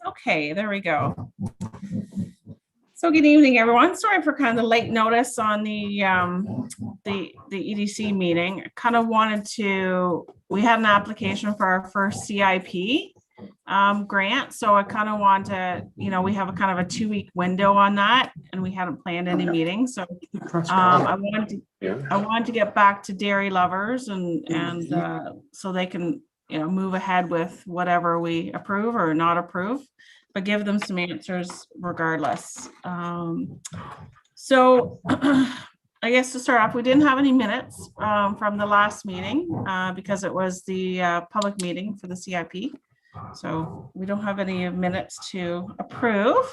Okay, there we go. So good evening, everyone. Sorry for kind of the late notice on the EDC meeting. I kind of wanted to, we had an application for our first CIP grant. So I kind of want to, we have a kind of a 2-week window on that, and we hadn't planned any meetings. So I wanted to get back to dairy lovers and so they can, move ahead with whatever we approve or not approve, but give them some answers regardless. So I guess to start off, we didn't have any minutes from the last meeting because it was the public meeting for the CIP. So we don't have any minutes to approve.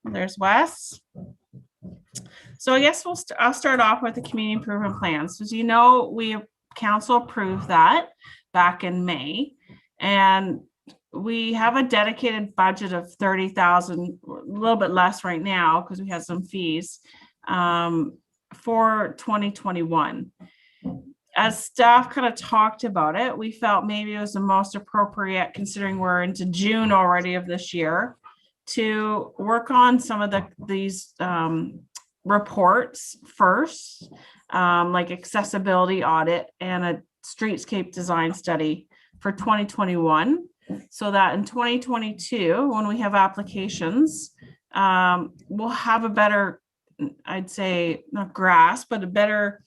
There's Wes. So I guess I'll start off with the community improvement plans. As you know, council approved that back in May, and we have a dedicated budget of 30,000, a little bit less right now because we had some fees for 2021. As staff kind of talked about it, we felt maybe it was the most appropriate, considering we're into June already of this year, to work on some of these reports first, like accessibility audit and a streetscape design study for 2021, so that in 2022, when we have applications, we'll have a better, I'd say, not grasp, but a better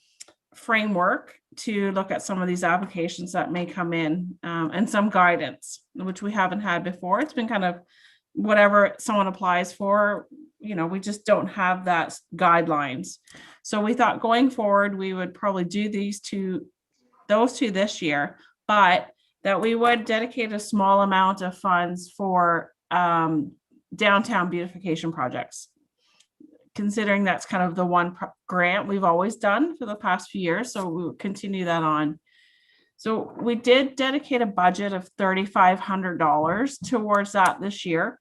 framework to look at some of these applications that may come in, and some guidance, which we haven't had before. It's been kind of whatever someone applies for, we just don't have that guidelines. So we thought going forward, we would probably do those two this year, but that we would dedicate a small amount of funds for downtown beautification projects, considering that's kind of the one grant we've always done for the past few years. So we will continue that on. So we did dedicate a budget of $3,500 towards that this year.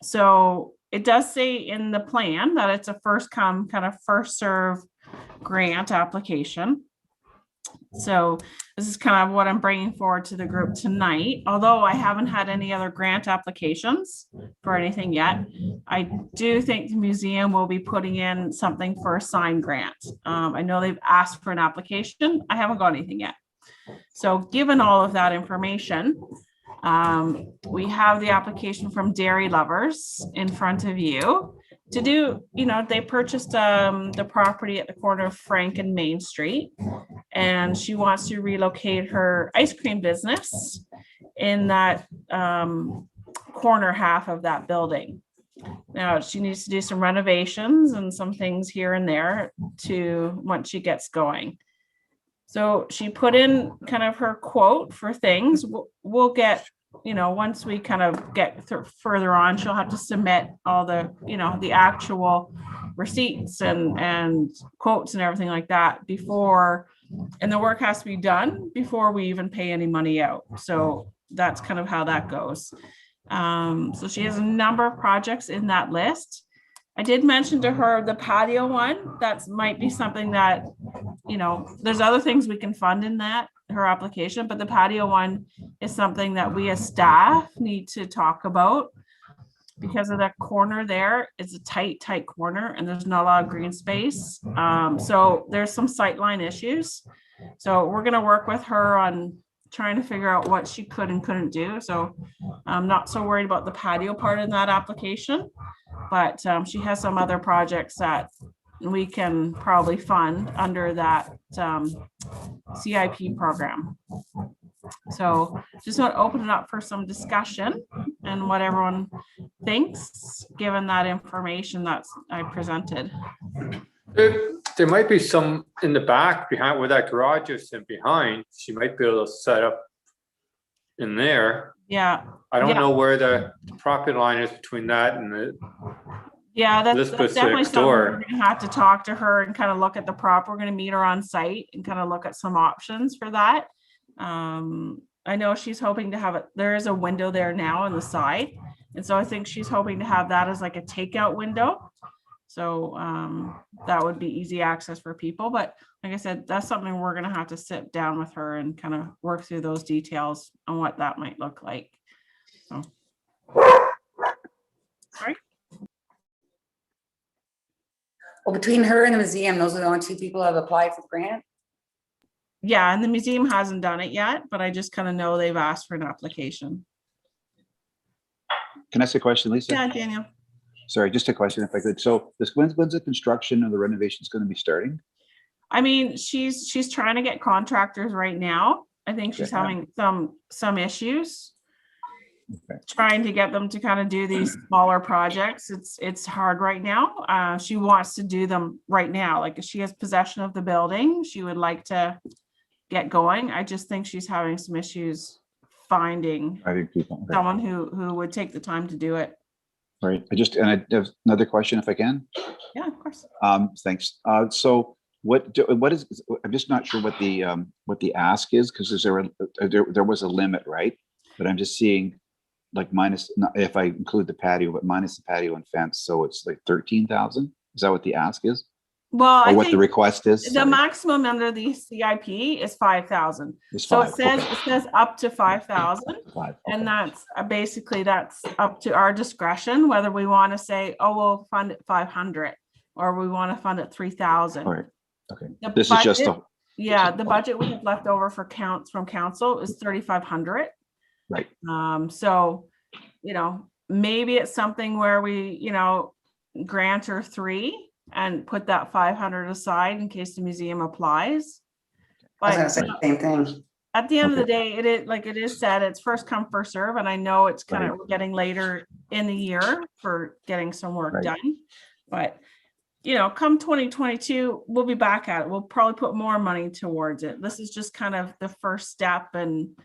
So it does say in the plan that it's a first come, kind of first serve grant application. So this is kind of what I'm bringing forward to the group tonight. Although I haven't had any other grant applications for anything yet, I do think the museum will be putting in something for a sign grant. I know they've asked for an application. I haven't got anything yet. So given all of that information, we have the application from Dairy Lovers in front of you to do, they purchased the property at the corner of Frank and Main Street, and she wants to relocate her ice cream business in that corner half of that building. Now she needs to do some renovations and some things here and there once she gets going. So she put in kind of her quote for things. We'll get, once we kind of get further on, she'll have to submit all the, the actual receipts and quotes and everything like that and the work has to be done before we even pay any money out. So that's kind of how that goes. So she has a number of projects in that list. I did mention to her the patio one. That might be something that, there's other things we can fund in her application, but the patio one is something that we as staff need to talk about because of that corner there. It's a tight corner and there's not a lot of green space. So there's some sightline issues. So we're going to work with her on trying to figure out what she could and couldn't do. So I'm not so worried about the patio part in that application, but she has some other projects that we can probably fund under that CIP program. So just want to open it up for some discussion and what everyone thinks, given that information that I presented. There might be some in the back behind where that garage is and behind. She might be able to set up in there. Yeah. I don't know where the property line is between that and the. Yeah, that's definitely something we're going to have to talk to her and kind of look at the prop. We're going to meet her on site and kind of look at some options for that. I know she's hoping to have it. There is a window there now on the side. And so I think she's hoping to have that as like a takeout window. So that would be easy access for people. But like I said, that's something we're going to have to sit down with her and kind of work through those details on what that might look like. So. Well, between her and the museum, those are the only two people that have applied for the grant. Yeah, and the museum hasn't done it yet, but I just kind of know they've asked for an application. Can I ask a question, Lisa? Yeah, Daniel. Sorry, just a question if I could. So when's the construction of the renovation is going to be starting? I mean, she's trying to get contractors right now. I think she's Okay. having some issues. Okay. Trying to get them to kind of do these smaller projects. It's hard right now. She wants to do them right now. Like if she has possession of the building, she would like to get going. I just think she's having some issues finding I think people. Okay. someone who would take the time to do it. Right. I have another question if I can. Yeah, of course. Thanks. So what is, I'm just not sure what the ask is, because there was a limit, right? But I'm just seeing like minus, if I include the patio, but minus the patio and fence, so it's like 13,000. Is that what the ask is? Well, Or I what the think request is? the Sorry. maximum under the CIP is 5,000. It's So five. it says up to 5,000. Five. And Okay. that's basically that's up to our discretion, whether we want to say, oh, we'll fund it 500 or we want to fund it 3,000. All right. Okay. The This is just budget- a, Yeah, the budget we have left over for from council is 3,500. right. So, maybe it's something where we, grant her 3 and put that 500 aside in case the museum applies. I was gonna But say the same thing. at the end of the Okay. day, it is said, it's first come, first serve. And I know it's kind of getting later in the year for getting some work Right. done. But, come 2022, we'll be back at it. We'll probably put more money towards it. This is just kind of the first step and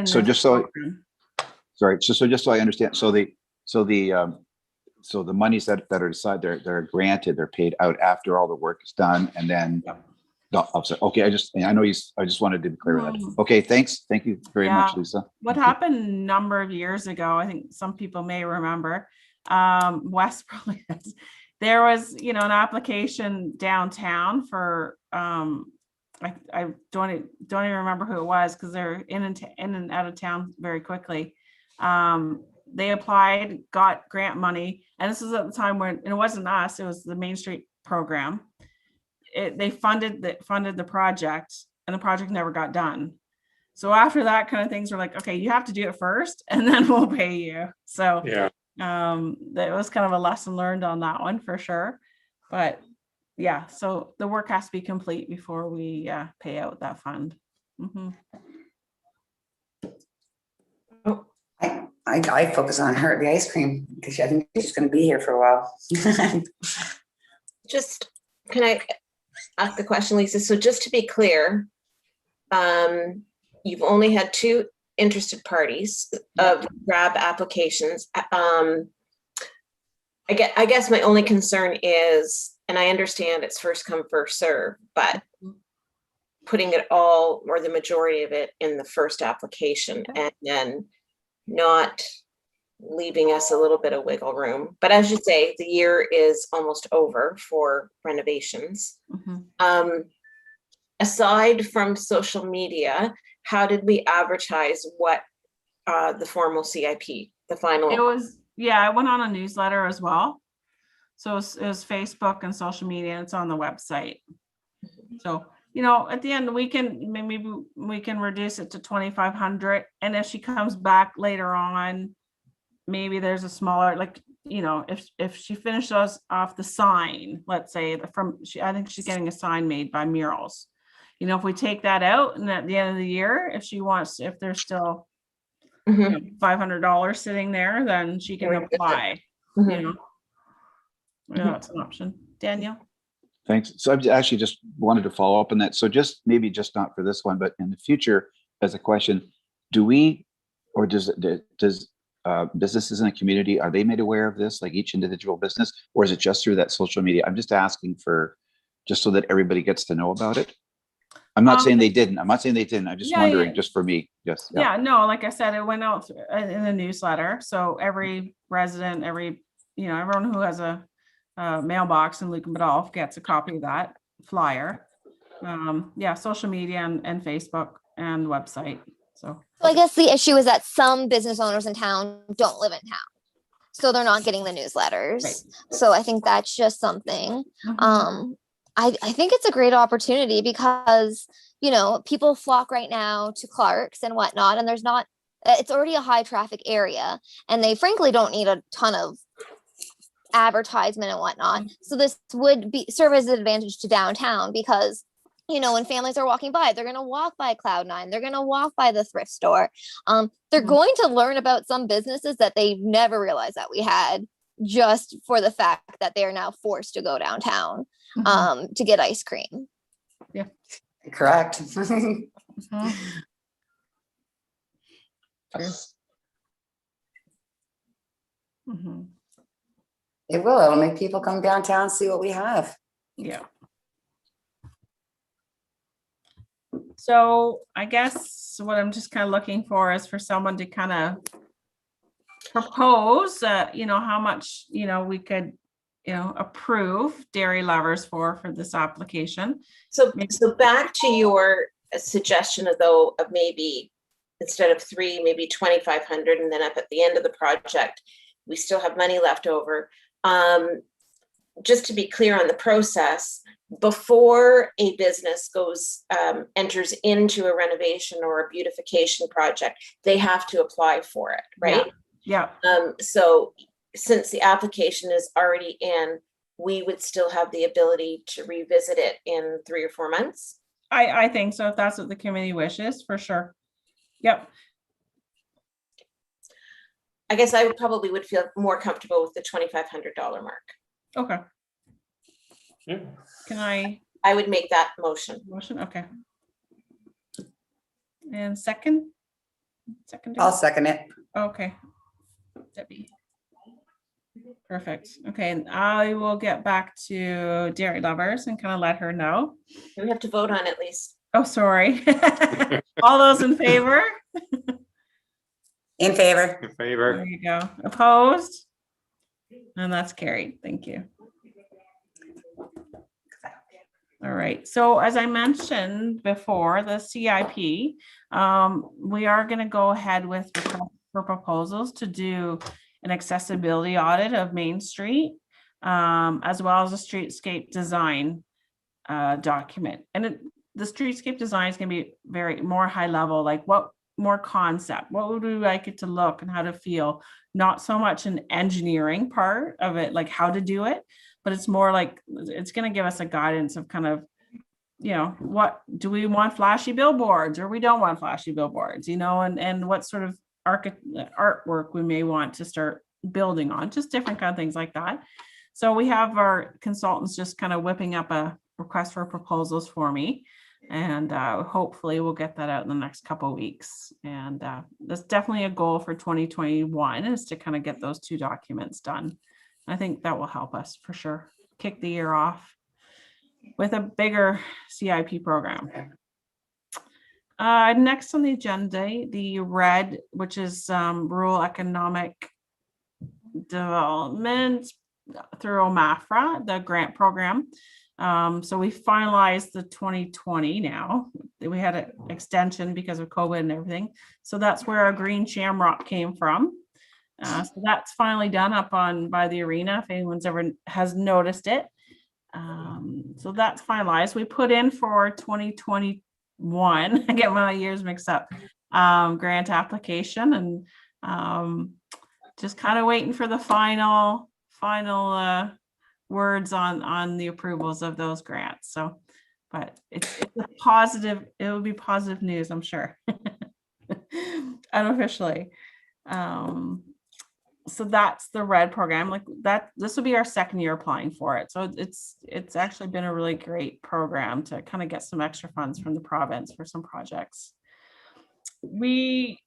So just so, sorry, so just so I understand, so the monies that are decided, they're granted, they're paid out after all the work is done, and then. Yep. No, I'm sorry. Okay, I just wanted to be clear with that. Mm. Okay, thanks. Thank you very much, Yeah. Lisa. What happened a number of years ago, I think some people may remember, Wes probably does. There was, an application downtown for, I don't even remember who it was because they're in and out of town very quickly. They applied, got grant money, and this was at the time when, and it wasn't us, it was the Main Street program. They funded the project, and the project never got done. So after that kind of things were like, okay, you have to do it first and then we'll pay you. So Yeah. that was kind of a lesson learned on that one for sure. But yeah, so the work has to be complete before we pay out that fund. Mhm. I focus on her, the ice cream, because I think she's gonna be here for a while. Just, can I ask the question, Lisa? So just to be clear, you've only had 2 interested parties of grab applications. I guess my only concern is, and I understand it's first come, first serve, but putting it all or the majority of it in the first application and then not leaving us a little bit of wiggle room. But as you say, the year is almost over for renovations. Mhm. Aside from social media, how did we advertise what the formal CIP, the final? It was, I went on a newsletter as well. So it was Facebook and social media, and it's on the website. So, at the end, maybe we can reduce it to 2,500. And if she comes back later on, maybe there's a smaller, if she finishes off the sign, let's say I think she's getting a sign made by Murals. If we take that out and at the end of the year, if there's still Mhm. $500 sitting there, then she can Very good. apply, Mhm. Yeah, that's an option. Daniel? Thanks. So I actually just wanted to follow up on that. So maybe just not for this one, but in the future, as a question, do we, or does businesses in the community, are they made aware of this, like each individual business, or is it just through that social media? I'm just asking just so that everybody gets to know about it. I'm not saying they didn't. I'm just wondering, just for me. Yes. Yeah, no, like I said, it went out in the newsletter. So every resident, everyone who has a mailbox in Lucan Badolf gets a copy of that flyer. Social media and Facebook and website. So I guess the issue is that some business owners in town don't live in town. so they're not getting the newsletters. Right. So I think that's just something. Mhm. I think it's a great opportunity because, you know, people flock right now to Clark's and whatnot, and there's not, it's already a high traffic area, and they frankly don't need a ton of advertisement and whatnot. So this would be serve as an advantage to downtown because, you know, when families are walking by, they're going to walk by Cloud9, they're going to walk by the thrift store. They're Mhm. going to learn about some businesses that they never realized that we had, just for the fact that they are now forced to go downtown Mhm. to get ice cream. Correct. Mhm. True. Mhm. It will. It'll make people come downtown, see what we have. Yeah. So I guess what I'm just kind of looking for is for someone to kind of propose, you know, how much, you know, we could, you know, approve dairy lovers for this application. So, Maybe- so back to your suggestion of though, of maybe instead of 3, maybe 2,500, and then up at the end of the project, we still have money left over. Just to be clear on the process, before a business goes, enters into a renovation or a beautification project, they have to apply for it, right? Yeah. So since the application is already in, we would still have the ability to revisit it in 3 or 4 months. I think so, if that's what the committee wishes, for sure. Yep. I guess I probably would feel more comfortable with the $2,500 mark. Okay. Yeah. Can I I would make that motion. motion? Okay. And second? Second. I'll second it. Okay. Debbie. Perfect. Okay, and I will get back to dairy lovers and kind of let her know. We have to vote on at least. Oh, sorry. All those in favor? In favor. In There favor? you go. Opposed? And that's carried. Thank you. All right. So as I mentioned before, the CIP, we are going to go ahead with request for proposals to do an accessibility audit of Main Street, as well as a streetscape design document. And the streetscape design is going to be very more high level, like what more concept, what would we like it to look and how to feel, not so much an engineering part of it, like how to do it, but it's more like it's going to give us a guidance of kind of, you know, what do we want, flashy billboards or we don't want flashy billboards, you know, and what sort of artwork we may want to start building on, just different kind of things like that. So we have our consultants just kind of whipping up a request for proposals for me, and hopefully we'll get that out in the next couple of weeks. And that's definitely a goal for 2021, is to kind of get those 2 documents done. I think that will help us for sure kick the year off with a bigger CIP program. Next on the agenda, the RED, which is Rural Economic Development through OMAFRA, the grant program. So we finalized the 2020 now. We had an extension because of COVID and everything. So that's where our green shamrock came from. So that's finally done up on by the arena, if anyone's ever has noticed it. So that's finalized. We put in for 2021, I get my years mixed up, grant application, and just kind of waiting for the final words on the approvals of those grants. So, but it's a positive, it will be positive news, I'm sure. Unofficially. So that's the RED program, like that. This will be our 2nd year applying for it. So it's actually been a really great program to kind of get some extra funds from the province for some projects. We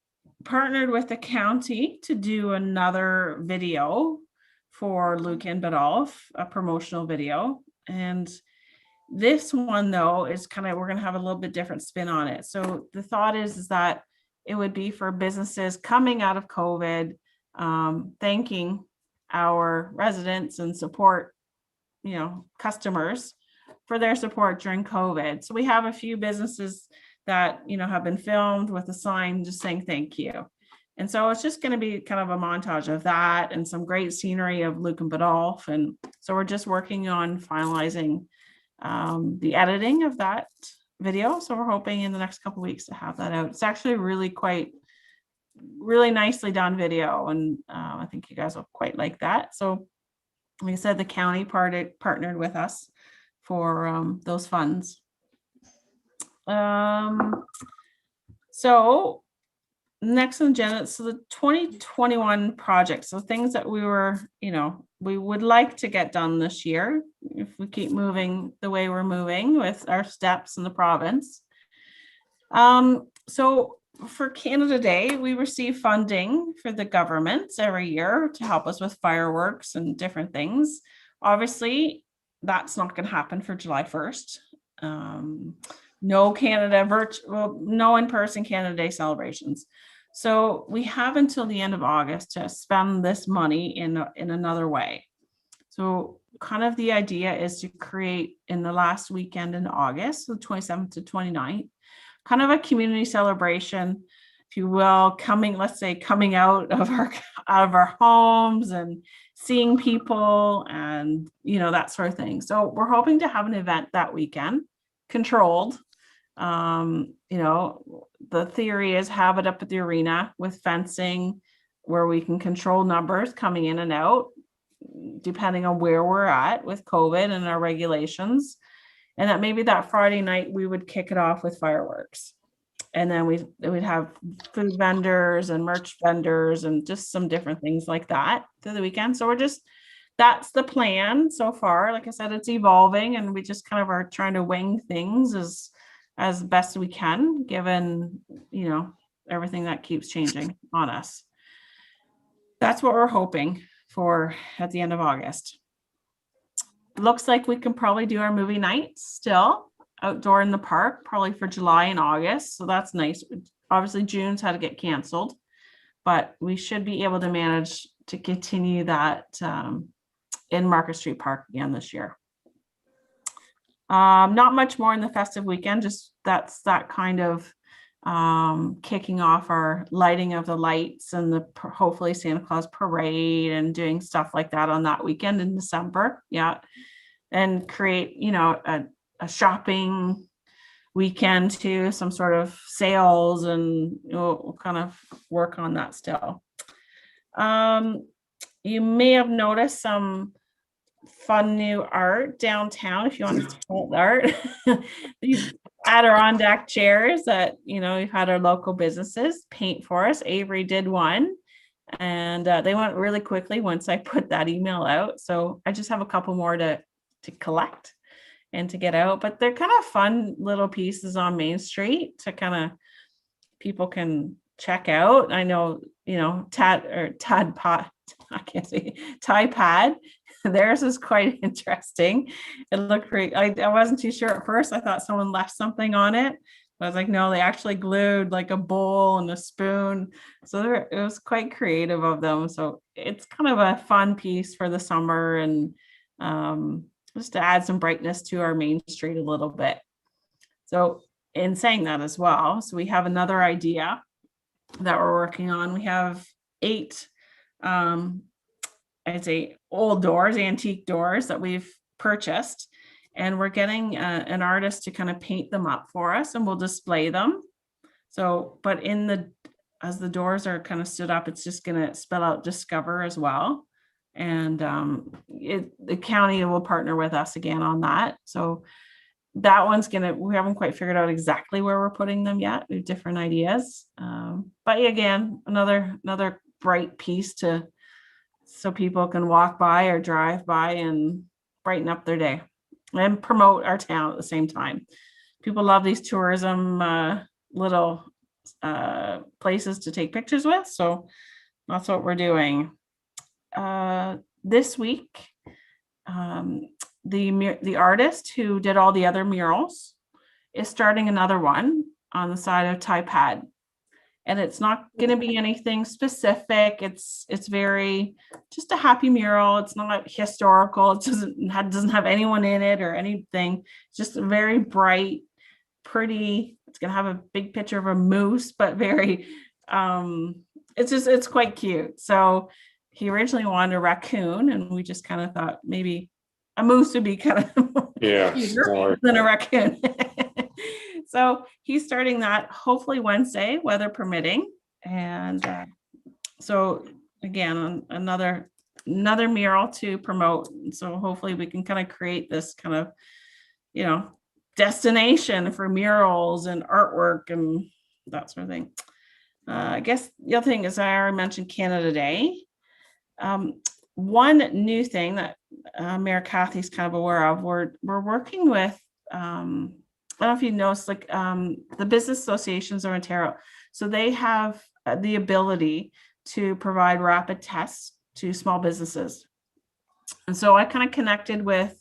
partnered with the county to do another video for Luke and Badolf, a promotional video. And this one though is kind of, we're going to have a little bit different spin on it. So the thought is that it would be for businesses coming out of COVID, thanking our residents and support, you know, customers for their support during COVID. So we have a few businesses that, you know, have been filmed with a sign just saying thank you. And so it's just going to be kind of a montage of that and some great scenery of Luke and Badolf. And so we're just working on finalizing the editing of that video. So we're hoping in the next couple of weeks to have that out. It's actually really nicely done video. And I think you guys will quite like that. So like I said, the county partnered with us for those funds. So next on the agenda, so the 2021 projects, so things that we were, we would like to get done this year if we keep moving the way we're moving with our steps in the province. So for Canada Day, we receive funding for the governments every year to help us with fireworks and different things. Obviously, that's not going to happen for July 1st. No no in-person Canada Day celebrations. So we have until the end of August to spend this money in another way. So kind of the idea is to create in the last weekend in August, so 27th to 29th, kind of a community celebration, if you will, coming out of our homes and seeing people and, that sort of thing. So we're hoping to have an event that weekend, controlled. The theory is have it up at the arena with fencing where we can control numbers coming in and out, depending on where we're at with COVID and our regulations. And that maybe that Friday night we would kick it off with fireworks. And then we'd have food vendors and merch vendors and just some different things like that through the weekend. So that's the plan so far. Like I said, it's evolving and we just kind of are trying to wing things as best we can, given, everything that keeps changing on us. That's what we're hoping for at the end of August. Looks like we can probably do our movie nights still outdoor in the park, probably for July and August. So that's nice. Obviously, June's had to get canceled, but we should be able to manage to continue that in Market Street Park again this year. Not much more in the festive weekend, just that's that kind of kicking off our lighting of the lights and the hopefully Santa Claus parade and doing stuff like that on that weekend in December. Yeah. And create, a shopping weekend too, some sort of sales, and we'll kind of work on that still. You may have noticed some fun new art downtown, if you want to call it art. These Adirondack chairs that, we've had our local businesses paint for us. Avery did one, and they went really quickly once I put that email out. So I just have a couple more to collect and to get out, but they're kind of fun little pieces on Main Street to kind of people can check out. I know, Tide Pad. Theirs is quite interesting. It looked great. I wasn't too sure at first. I thought someone left something on it. But I was like, no, they actually glued like a bowl and a spoon. So it was quite creative of them. So it's kind of a fun piece for the summer and just to add some brightness to our Main Street a little bit. So in saying that as well, so we have another idea that we're working on. We have 8 I'd say old doors, antique doors that we've purchased, and we're getting an artist to kind of paint them up for us, and we'll display them. So, but as the doors are kind of stood up, it's just going to spell out Discover as well. And the county will partner with us again on that. So that one's we haven't quite figured out exactly where we're putting them yet. We have different ideas. But again, another bright piece so people can walk by or drive by and brighten up their day and promote our town at the same time. People love these tourism little places to take pictures with. So that's what we're doing. This week, the artist who did all the other murals is starting another one on the side of Pad. And it's not going to be anything specific. It's very just a happy mural. It's not historical. It doesn't have anyone in it or anything. It's just a very bright, pretty. It's going to have a big picture of a moose, but very it's quite cute. So he originally wanted a raccoon, and we just kind of thought maybe a moose would be kind of Yeah. cuter smaller. than a raccoon. So he's starting that hopefully Wednesday, weather permitting. And so again, another mural to promote. So hopefully we can kind of create this kind of, destination for murals and artwork and that sort of thing. I guess the other thing is I already mentioned Canada Day. One new thing that Mayor Kathy's kind of aware of, we're working with, I don't know if you noticed, like the Business Associations of Ontario. So they have the ability to provide rapid tests to small businesses. And so I kind of connected with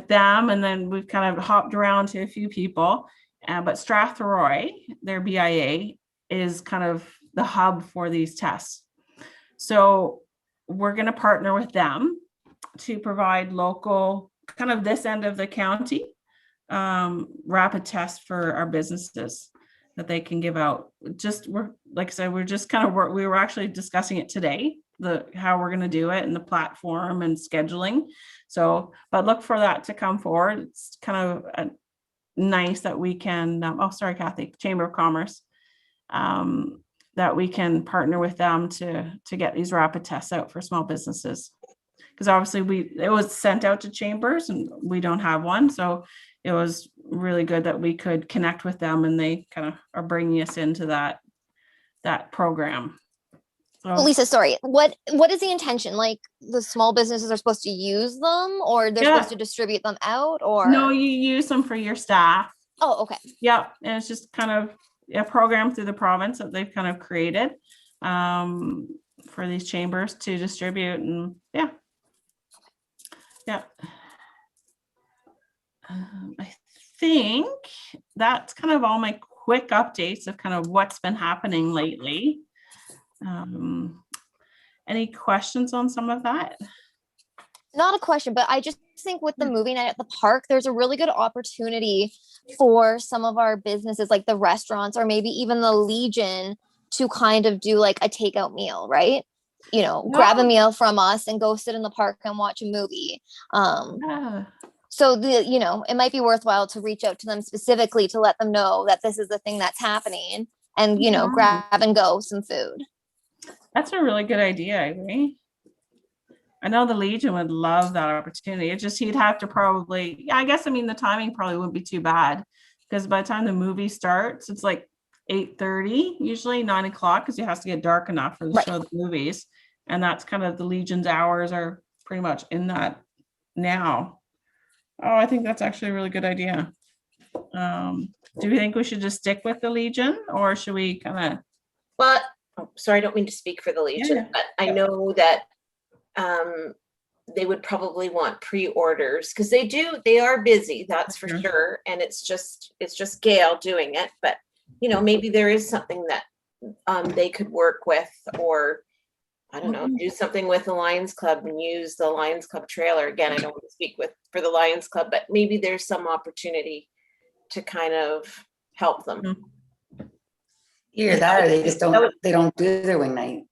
them, and then we've kind of hopped around to a few people. But Strathroy, their BIA, is kind of the hub for these tests. So we're going to partner with them to provide local, kind of this end of the county, rapid tests for our businesses that they can give out. Like I said, we're just kind of we were actually discussing it today, how we're going to do it and the platform and scheduling. So, but look for that to come forward. It's kind of nice that we can, Kathy, Chamber of Commerce, that we can partner with them to get these rapid tests out for small businesses. Because obviously it was sent out to chambers and we don't have one. So it was really good that we could connect with them, and they kind of are bringing us into that program. So, Lisa, sorry, what is the intention? Like the small businesses are supposed to use them, or they're supposed to distribute them out, or? No, you use them for your staff. Oh, okay. Yeah, and it's just kind of a program through the province that they've kind of created for these chambers to distribute, and yeah. I think that's kind of all my quick updates of kind of what's been happening lately. Any questions on some of that? Not a question, but I just think with the movie night at the park, there's a really good opportunity for some of our businesses, like the restaurants or maybe even the Legion, to kind of do like a takeout meal, right? Grab a meal from us and go sit in the park and watch a movie. So it might be worthwhile to reach out to them specifically to let them know that this is the thing that's happening, and grab and go some food. That's a really good idea, I agree. I know the Legion would love that opportunity. It's just he'd have to probably, the timing probably wouldn't be too bad, because by the time the movie starts, it's like 8:30, usually 9 o'clock, because it has to get dark enough for the show the movies. And that's kind of the Legion's hours are pretty much in that now. Oh, I think that's actually a really good idea. Do we think we should just stick with the Legion, or should we kind of? Well, sorry, I don't mean to speak for the Legion, but I know that they would probably want pre-orders, because they are busy, that's for sure. And it's just Gail doing it, but maybe there is something that they could work with, or I don't know, do something with the Lions Club and use the Lions Club trailer. Again, I don't want to speak for the Lions Club, but maybe there's some opportunity to kind of help them. Either that, or they don't do their wing night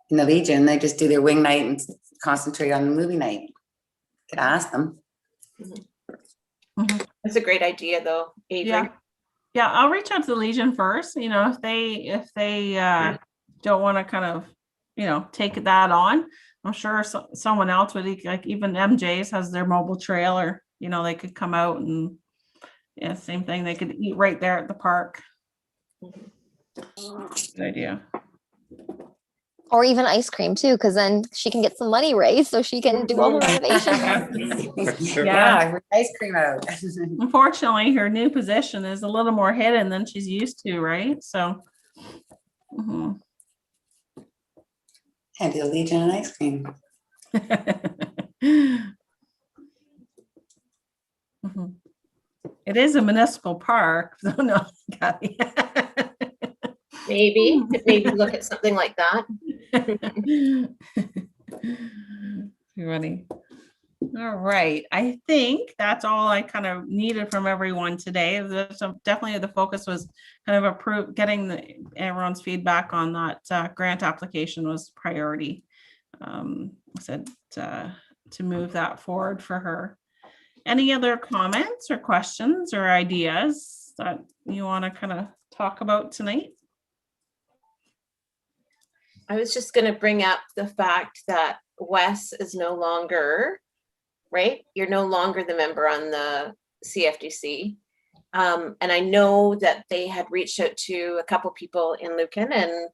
in the Legion. They just do their wing night and concentrate on the movie night. Could ask them. That's a great idea, though, Avery. Yeah, I'll reach out to the Legion first. If they don't want to kind of take that on, I'm sure someone else would, like even MJ's has their mobile trailer. They could come out and same thing. They could eat right there at the park. Good idea. Or even ice cream too, because then she can get some money raised so she can do all the renovations. Yeah, ice cream out. Unfortunately, her new position is a little more hidden than she's used to, right? So And do the Legion and ice cream. It is a municipal park, so no, Kathy. Maybe look at something like that. Too funny. All right, I think that's all I kind of needed from everyone today. So definitely the focus was kind of everyone's feedback on that grant application was priority. Said to move that forward for her. Any other comments or questions or ideas that you want to kind of talk about tonight? I was just going to bring up the fact that Wes is no longer, right? You're no longer the member on the CFDC. And I know that they had reached out to a couple people in Lucan, and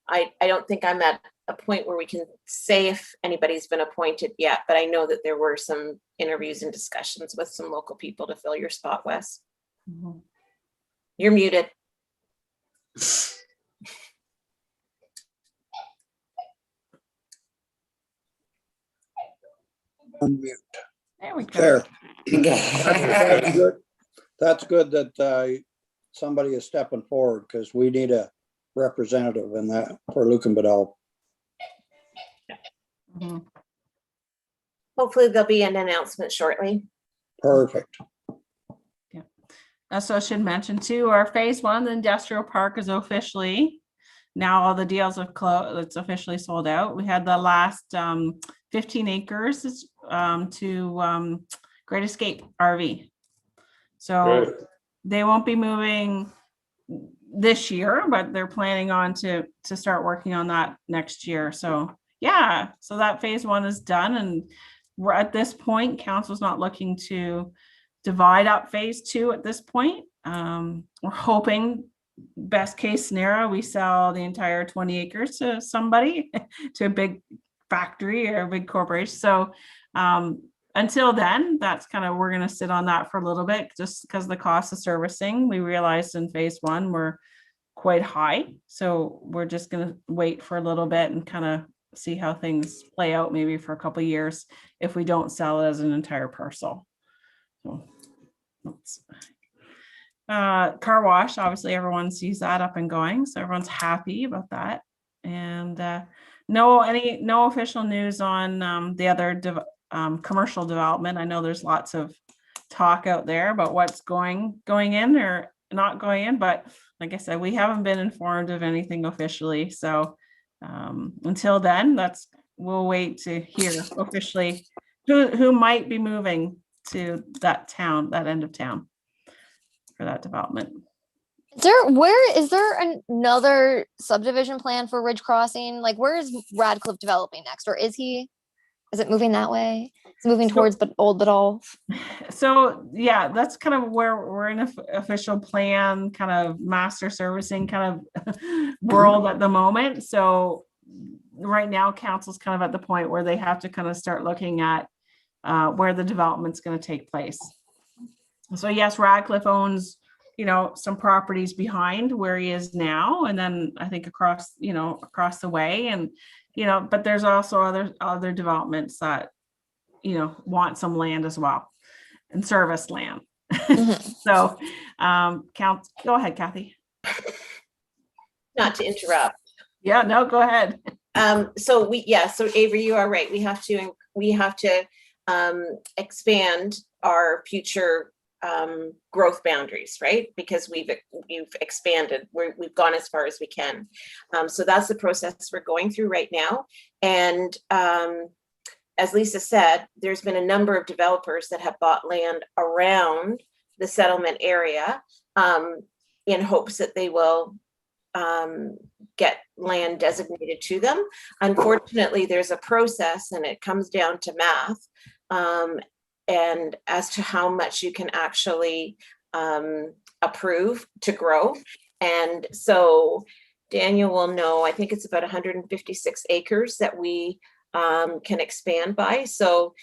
I don't think I'm at a point where we can say if anybody's been appointed yet, but I know that there were some interviews and discussions with some local people to fill your spot, Wes. Mhm. You're muted. Unmute. There we go. There. That's Okay. good. That's good that somebody is stepping forward, because we need a representative in that for Lucan Bedell. Mhm. Hopefully there'll be an announcement shortly. Perfect. So I should mention too, our phase one, the industrial park is officially, now all the deals have closed, it's officially sold out. We had the last 15 acres to Great Escape RV. So Good. they won't be moving this year, but they're planning on to start working on that next year. So yeah, so that phase one is done, and we're at this point, council's not looking to divide up phase two at this point. We're hoping best case scenario, we sell the entire 20 acres to somebody, to a big factory or a big corporation. So until then, that's kind of, we're going to sit on that for a little bit, just because the cost of servicing, we realized in phase one were quite high. So we're just going to wait for a little bit and kind of see how things play out, maybe for a couple of years, if we don't sell it as an entire parcel. So car wash, obviously everyone sees that up and going, so everyone's happy about that. And no official news on the other commercial development. I know there's lots of talk out there about what's going in or not going in, but like I said, we haven't been informed of anything officially. So until then, we'll wait to hear officially who might be moving to that end of town for that development. Is there another subdivision plan for Ridge Crossing? Like, where is Radcliffe developing next? Or is it moving that way? It's moving towards Old Bedell. So yeah, that's kind of where we're in official plan, kind of master servicing kind of world at the moment. So right now, council's kind of at the point where they have to kind of start looking at where the development's going to take place. So yes, Radcliffe owns, some properties behind where he is now, and then I think across the way, and but there's also other developments that want some land as well, and service land. Mhm. So go ahead, Kathy. Not to interrupt. Yeah, no, go ahead. So Avery, you are right. We have to expand our future growth boundaries, right? Because we've expanded, we've gone as far as we can. So that's the process we're going through right now. And as Lisa said, there's been a number of developers that have bought land around the settlement area in hopes that they will get land designated to them. Unfortunately, there's a process, and it comes down to math, and as to how much you can actually approve to grow. And so Daniel will know, I think it's about 156 acres that we can expand by. So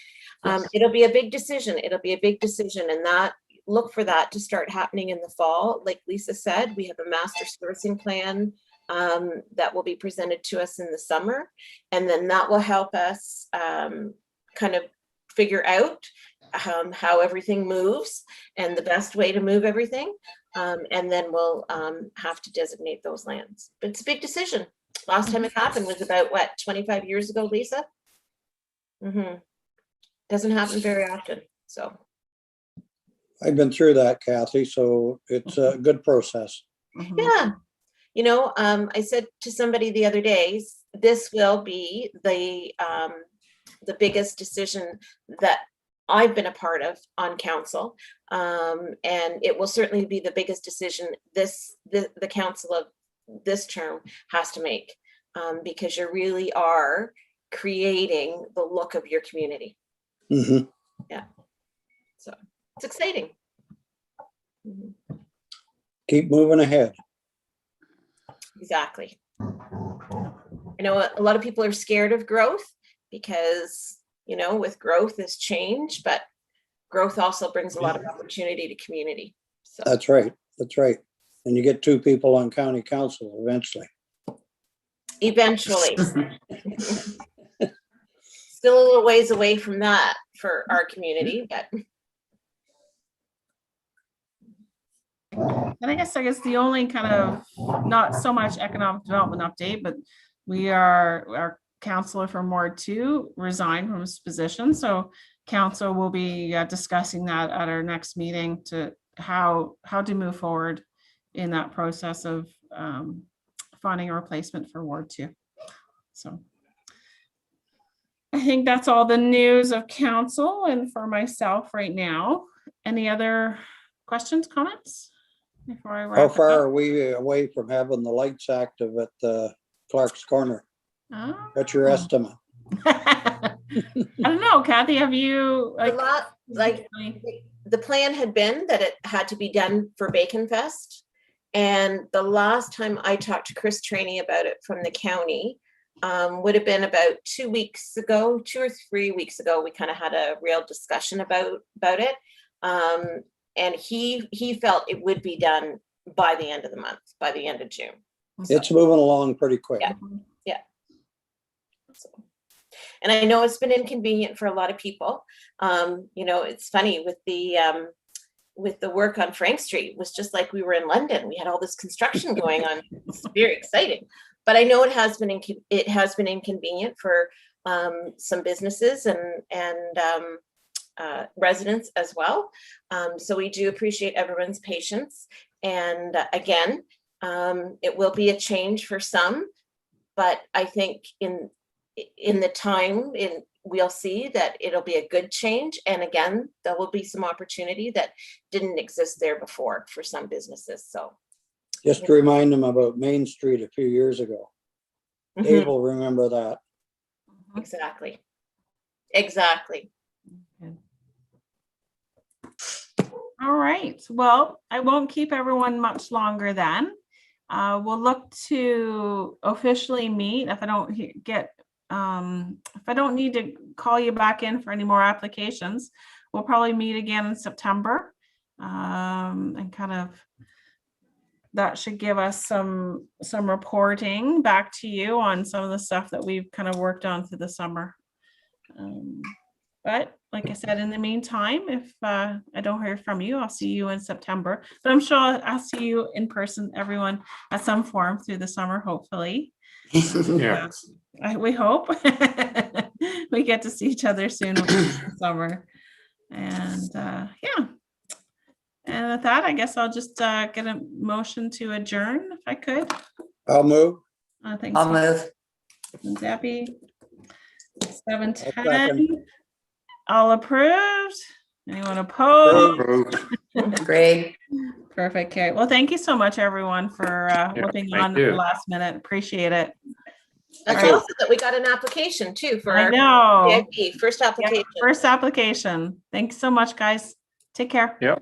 it'll be a big decision. And that, look for that to start happening in the fall. Like Lisa said, we have a master servicing plan that will be presented to us in the summer. And then that will help us kind of figure out how everything moves and the best way to move everything. And then we'll have to designate those lands. But it's a big decision. Last time it happened was about 25 years ago, Lisa? Mm-hmm. Doesn't happen very often, so. I've been through that, Kathy, so it's a good process. Mhm. Yeah, you know, I said to somebody the other day, this will be the biggest decision that I've been a part of on council. And it will certainly be the biggest decision the council of this term has to make, because you really are creating the look of your community. Mhm. So it's exciting. Mhm. Keep moving ahead. Exactly. I know a lot of people are scared of growth because, you know, with growth is change, but growth also brings a lot of opportunity to community. So That's right. That's right. And you get 2 people on county council eventually. eventually, still a little ways away from that for our community, but And I guess the only kind of, not so much economic development update, but our counselor from Ward 2 resigned from his position. So council will be discussing that at our next meeting to how to move forward in that process of finding a replacement for Ward 2. So I think that's all the news of council and for myself right now. Any other questions, comments? Before I wrap How it far up? are we away from having the lights active at Clark's Corner? What's your Oh. estimate? I don't know, Kathy, have you a lot, like, the plan had been that it had to be done for Bacon Fest. And the last time I talked to Chris Trainee about it from the county, would have been about 2 weeks ago, 2 or 3 weeks ago, we kind of had a real discussion about it. And he felt it would be done by the end of the month, by the end of June. It's moving along pretty quick. Yeah. So, and I know it's been inconvenient for a lot of people. You know, it's funny with the work on Frank Street, it was just like we were in London. We had all this construction going on. It's very exciting. But I know it has been inconvenient for some businesses and residents as well. So we do appreciate everyone's patience. And again, it will be a change for some, but I think in the time we'll see that it'll be a good change. And again, there will be some opportunity that didn't exist there before for some businesses. So Just to remind them about Main Street a few years ago. mhm, Dave will remember that. exactly. All right, well, I won't keep everyone much longer then. We'll look to officially meet if I don't if I don't need to call you back in for any more applications. We'll probably meet again in September. And kind of that should give us some reporting back to you on some of the stuff that we've kind of worked on through the summer. But like I said, in the meantime, if I don't hear from you, I'll see you in September. But I'm sure I'll see you in person, everyone, at some form through the summer, hopefully. Yeah. We hope we get to see each other soon over the summer. And yeah. And with that, I guess I'll just get a motion to adjourn if I could. I'll move. Thanks, I'll move. Debbie. I'll 7:10. second. All approved? Anyone opposed? Great. Perfect. Okay. Well, thank you so much, everyone, for whipping thank on at the you. last minute. Appreciate it. That's All right. also that we got an application too for I our know. VIP, first Yeah, application. first application. Thanks so much, guys. Take care. Yep.